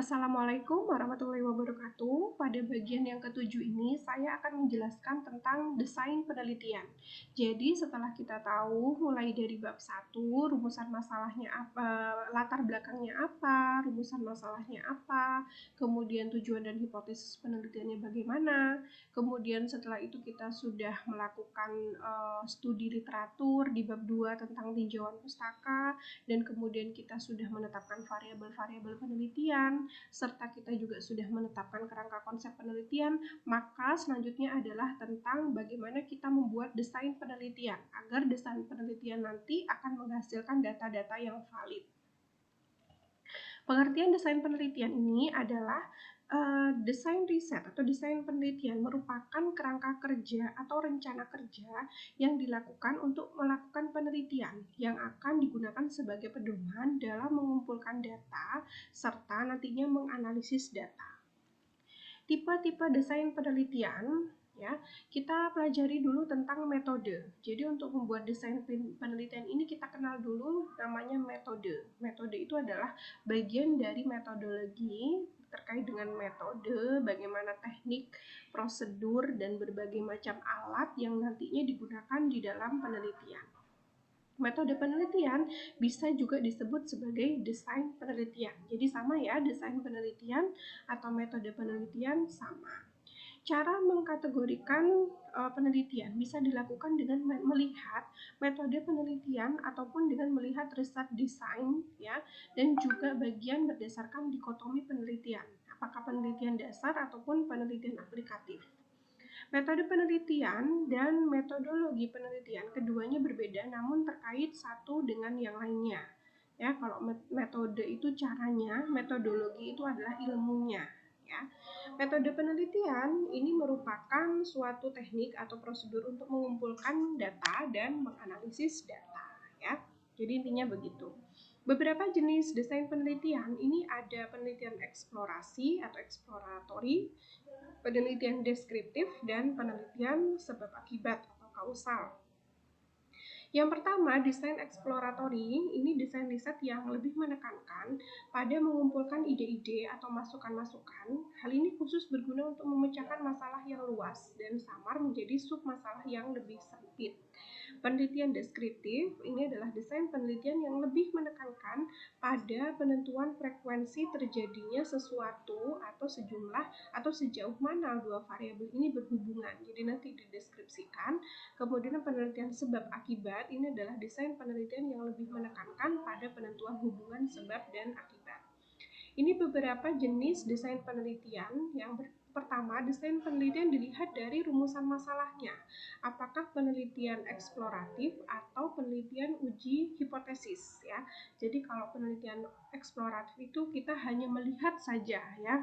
Assalamualaikum warahmatullahi wabarakatuh. Pada bagian yang ketujuh ini, saya akan menjelaskan tentang desain penelitian. Jadi, setelah kita tahu mulai dari bab 1, rumusan masalahnya apa, latar belakangnya apa, rumusan masalahnya apa, kemudian tujuan dan hipotesis penelitiannya bagaimana, kemudian setelah itu kita sudah melakukan studi literatur di bab 2 tentang tinjauan pustaka, dan kemudian kita sudah menetapkan variabel-variabel penelitian, serta kita juga sudah menetapkan kerangka konsep penelitian, maka selanjutnya adalah tentang bagaimana kita membuat desain penelitian agar desain penelitian nanti akan menghasilkan data-data yang valid. Pengertian desain penelitian ini adalah desain riset atau desain penelitian merupakan kerangka kerja atau rencana kerja yang dilakukan untuk melakukan penelitian yang akan digunakan sebagai pedoman dalam mengumpulkan data serta nantinya menganalisis data. Tipe-tipe desain penelitian, ya, kita pelajari dulu tentang metode. Jadi untuk membuat desain penelitian ini kita kenal dulu namanya metode. Metode itu adalah bagian dari metodologi terkait dengan metode, bagaimana teknik, prosedur, dan berbagai macam alat yang nantinya digunakan di dalam penelitian. Metode penelitian bisa juga disebut sebagai desain penelitian. Jadi sama ya, desain penelitian atau metode penelitian sama. Cara mengkategorikan penelitian bisa dilakukan dengan melihat metode penelitian ataupun dengan melihat riset desain, ya, dan juga bagian berdasarkan dikotomi penelitian. Apakah penelitian dasar ataupun penelitian aplikatif. Metode penelitian dan metodologi penelitian keduanya berbeda namun terkait satu dengan yang lainnya. Ya, kalau metode itu caranya, metodologi itu adalah ilmunya. Ya. Metode penelitian ini merupakan suatu teknik atau prosedur untuk mengumpulkan data dan menganalisis data. Ya. Jadi intinya begitu. Beberapa jenis desain penelitian ini ada penelitian eksplorasi atau eksploratory, penelitian deskriptif, dan penelitian sebab akibat atau kausal. Yang pertama, desain eksploratory, ini desain riset yang lebih menekankan pada mengumpulkan ide-ide atau masukan-masukan. Hal ini khusus berguna untuk memecahkan masalah yang luas dan samar menjadi sub-masalah yang lebih sempit. Penelitian deskriptif ini adalah desain penelitian yang lebih menekankan pada penentuan frekuensi terjadinya sesuatu atau sejumlah atau sejauh mana dua variabel ini berhubungan. Jadi nanti dideskripsikan. Kemudian penelitian sebab akibat ini adalah desain penelitian yang lebih menekankan pada penentuan hubungan sebab dan akibat. Ini beberapa jenis desain penelitian. Yang pertama, desain penelitian dilihat dari rumusan masalahnya. Apakah penelitian eksploratif atau penelitian uji hipotesis, ya. Jadi kalau penelitian eksploratif itu kita hanya melihat saja, ya,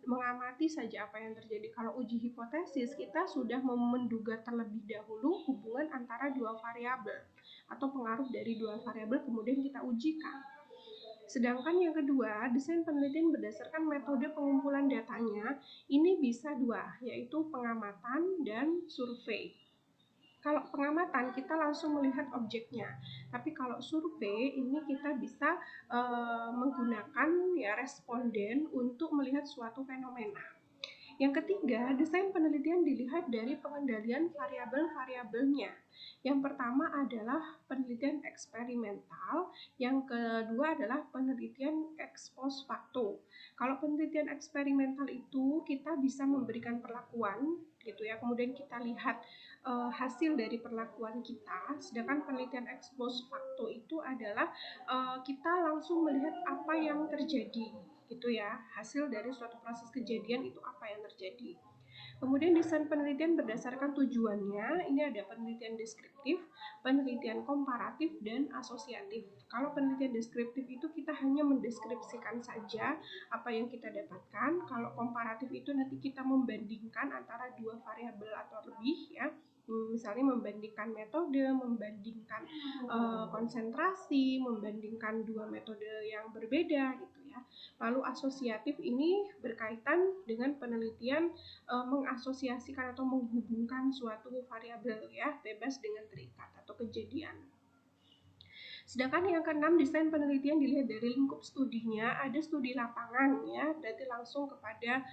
mengamati saja apa yang terjadi. Kalau uji hipotesis kita sudah menduga terlebih dahulu hubungan antara dua variabel atau pengaruh dari dua variabel kemudian kita ujikan. Sedangkan yang kedua, desain penelitian berdasarkan metode pengumpulan datanya ini bisa dua, yaitu pengamatan dan survei. Kalau pengamatan kita langsung melihat objeknya, tapi kalau survei ini kita bisa menggunakan ya responden untuk melihat suatu fenomena. Yang ketiga, desain penelitian dilihat dari pengendalian variabel-variabelnya. Yang pertama adalah penelitian eksperimental, yang kedua adalah penelitian ex post facto. Kalau penelitian eksperimental itu kita bisa memberikan perlakuan, gitu ya, kemudian kita lihat hasil dari perlakuan kita. Sedangkan penelitian ex post facto itu adalah kita langsung melihat apa yang terjadi, gitu ya, hasil dari suatu proses kejadian itu apa yang terjadi. Kemudian desain penelitian berdasarkan tujuannya, ini ada penelitian deskriptif, penelitian komparatif, dan asosiatif. Kalau penelitian deskriptif itu kita hanya mendeskripsikan saja apa yang kita dapatkan. Kalau komparatif itu nanti kita membandingkan antara dua variabel atau lebih, ya. Misalnya membandingkan metode, membandingkan konsentrasi, membandingkan dua metode yang berbeda, gitu ya. Lalu asosiatif ini berkaitan dengan penelitian mengasosiasikan atau menghubungkan suatu variabel, ya, bebas dengan terikat atau kejadian. Sedangkan yang keenam, desain penelitian dilihat dari lingkup studinya. Ada studi lapangan ya, berarti langsung kepada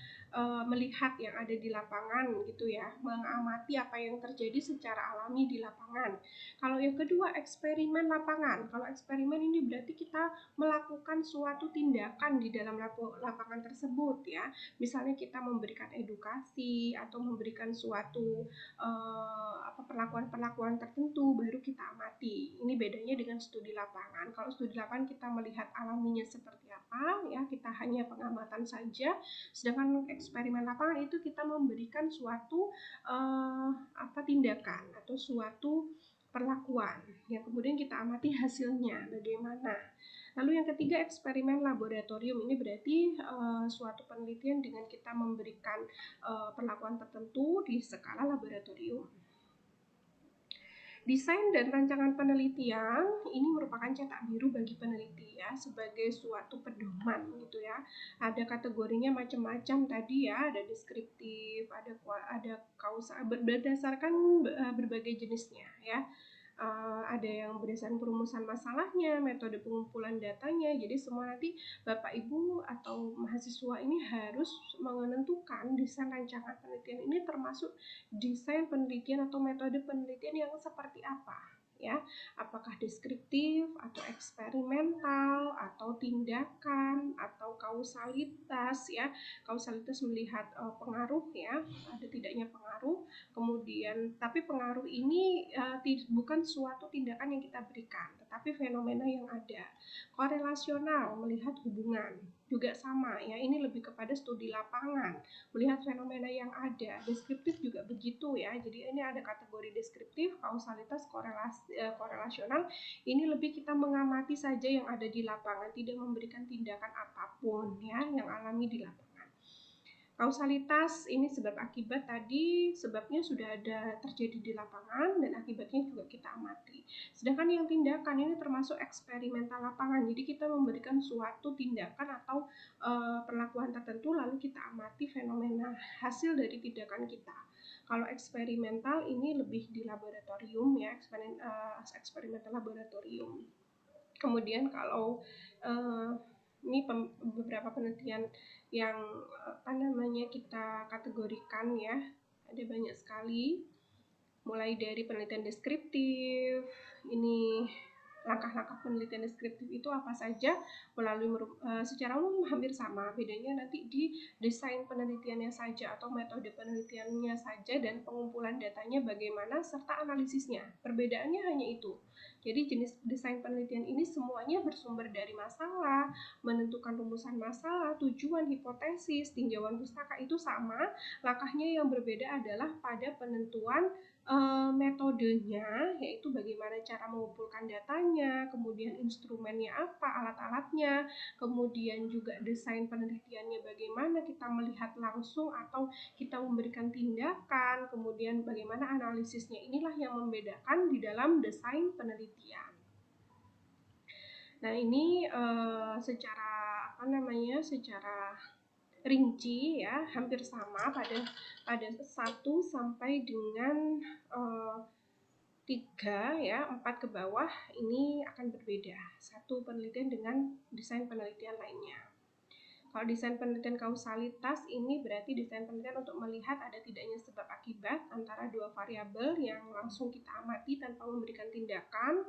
melihat yang ada di lapangan gitu ya, mengamati apa yang terjadi secara alami di lapangan. Kalau yang kedua, eksperimen lapangan. Kalau eksperimen ini berarti kita melakukan suatu tindakan di dalam lapangan tersebut ya. Misalnya kita memberikan edukasi atau memberikan suatu perlakuan-perlakuan tertentu baru kita amati. Ini bedanya dengan studi lapangan. Kalau studi lapangan kita melihat alaminya seperti apa ya, kita hanya pengamatan saja. Sedangkan eksperimen lapangan itu kita memberikan suatu tindakan atau suatu perlakuan yang kemudian kita amati hasilnya bagaimana. Lalu yang ketiga, eksperimen laboratorium. Ini berarti suatu penelitian dengan kita memberikan perlakuan tertentu di skala laboratorium. Desain dan rancangan penelitian ini merupakan cetak biru bagi peneliti ya, sebagai suatu pedoman gitu ya. Ada kategorinya macam-macam tadi ya, ada deskriptif, ada kausal, berdasarkan berbagai jenisnya ya. Ada yang berdasarkan perumusan masalahnya, metode pengumpulan datanya. Jadi semua nanti Bapak Ibu atau mahasiswa ini harus menentukan desain rancangan penelitian ini termasuk desain penelitian atau metode penelitian yang seperti apa ya, apakah deskriptif atau eksperimental atau tindakan atau kausalitas ya. Kausalitas melihat pengaruh ya, ada tidaknya pengaruh. Kemudian tapi pengaruh ini bukan suatu tindakan yang kita berikan, tetapi fenomena yang ada. Korelasional, melihat hubungan, juga sama ya, ini lebih kepada studi lapangan, melihat fenomena yang ada. Deskriptif juga begitu ya, jadi ini ada kategori deskriptif, kausalitas, korelasional. Ini lebih kita mengamati saja yang ada di lapangan, tidak memberikan tindakan apapun ya yang alami di lapangan. Kausalitas ini sebab akibat tadi, sebabnya sudah ada terjadi di lapangan dan akibatnya juga kita amati. Sedangkan yang tindakan ini termasuk eksperimental lapangan, jadi kita memberikan suatu tindakan atau perlakuan tertentu lalu kita amati fenomena hasil dari tindakan kita. Kalau eksperimental ini lebih di laboratorium ya, eksperimental laboratorium. Kemudian kalau ini beberapa penelitian yang kita kategorikan ya, ada banyak sekali, mulai dari penelitian deskriptif. Ini langkah-langkah penelitian deskriptif itu apa saja, melalui secara umum hampir sama, bedanya nanti di desain penelitiannya saja atau metode penelitiannya saja dan pengumpulan datanya bagaimana serta analisisnya. Perbedaannya hanya itu. Jadi jenis desain penelitian ini semuanya bersumber dari masalah, menentukan rumusan masalah, tujuan, hipotesis, tinjauan pustaka itu sama. Langkahnya yang berbeda adalah pada penentuan metodenya, yaitu bagaimana cara mengumpulkan datanya, kemudian instrumennya apa, alat-alatnya, kemudian juga desain penelitiannya bagaimana, kita melihat langsung atau kita memberikan tindakan, kemudian bagaimana analisisnya. Inilah yang membedakan di dalam desain penelitian. Nah, ini secara rinci ya, hampir sama pada 1 sampai dengan 3 ya, 4 ke bawah ini akan berbeda. Satu penelitian dengan desain penelitian lainnya. Kalau desain penelitian kausalitas ini berarti desain penelitian untuk melihat ada tidaknya sebab akibat antara dua variabel yang langsung kita amati tanpa memberikan tindakan.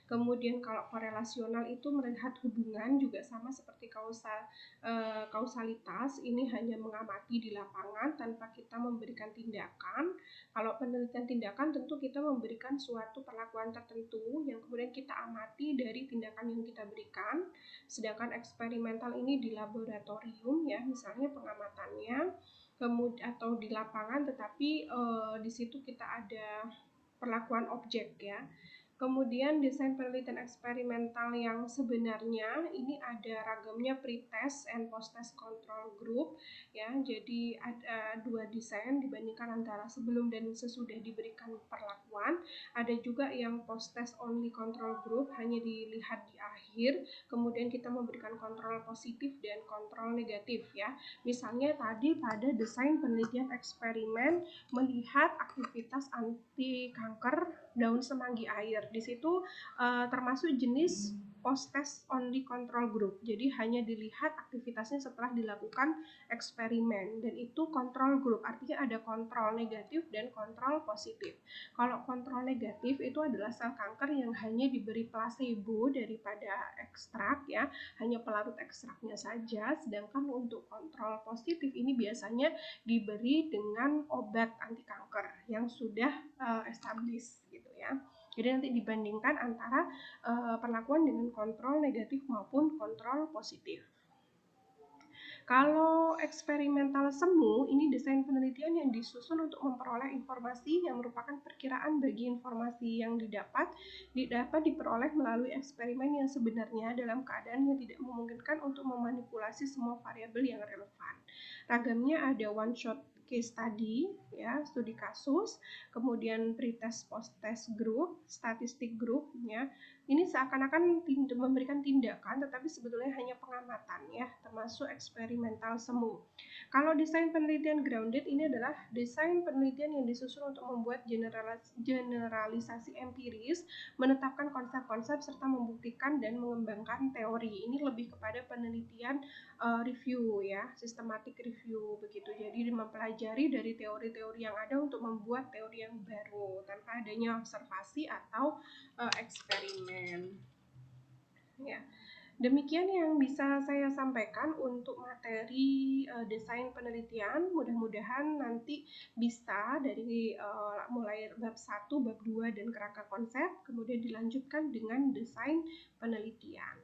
Kemudian kalau korelasional itu melihat hubungan, juga sama seperti kausalitas, ini hanya mengamati di lapangan tanpa kita memberikan tindakan. Kalau penelitian tindakan tentu kita memberikan suatu perlakuan tertentu yang kemudian kita amati dari tindakan yang kita berikan. Sedangkan eksperimental ini di laboratorium ya, misalnya pengamatannya, kemudian atau di lapangan, tetapi di situ kita ada perlakuan objek ya. Kemudian desain penelitian eksperimental yang sebenarnya ini ada ragamnya pre-test and post-test control group ya. Jadi ada 2 desain dibandingkan antara sebelum dan sesudah diberikan perlakuan. Ada juga yang post-test only control group, hanya dilihat di akhir, kemudian kita memberikan kontrol positif dan kontrol negatif ya. Misalnya tadi pada desain penelitian eksperimen melihat aktivitas anti kanker daun semanggi air Di situ termasuk jenis post-test only control group. Jadi hanya dilihat aktivitasnya setelah dilakukan eksperimen, dan itu control group, artinya ada kontrol negatif dan kontrol positif. Kalau kontrol negatif itu adalah sel kanker yang hanya diberi placebo daripada ekstrak ya, hanya pelarut ekstraknya saja. Sedangkan untuk kontrol positif ini biasanya diberi dengan obat anti kanker yang sudah established gitu ya. Jadi nanti dibandingkan antara perlakuan dengan kontrol negatif maupun kontrol positif. Kalau eksperimental semu, ini desain penelitian yang disusun untuk memperoleh informasi yang merupakan perkiraan bagi informasi yang dapat diperoleh melalui eksperimen yang sebenarnya dalam keadaan yang tidak memungkinkan untuk memanipulasi semua variabel yang relevan. Ragamnya ada one shot case study, ya, studi kasus, kemudian pretest post-test group, statistik group, ya. Ini seakan-akan memberikan tindakan, tetapi sebetulnya hanya pengamatan, ya, termasuk eksperimental semu. Kalau desain penelitian grounded ini adalah desain penelitian yang disusun untuk membuat generalisasi empiris, menetapkan konsep-konsep serta membuktikan dan mengembangkan teori. Ini lebih kepada penelitian review ya, systematic review begitu. Jadi mempelajari dari teori-teori yang ada untuk membuat teori yang baru tanpa adanya observasi atau eksperimen. Ya. Demikian yang bisa saya sampaikan untuk materi desain penelitian. Mudah-mudahan nanti bisa dari mulai bab 1, bab 2 dan kerangka konsep, kemudian dilanjutkan dengan desain penelitian.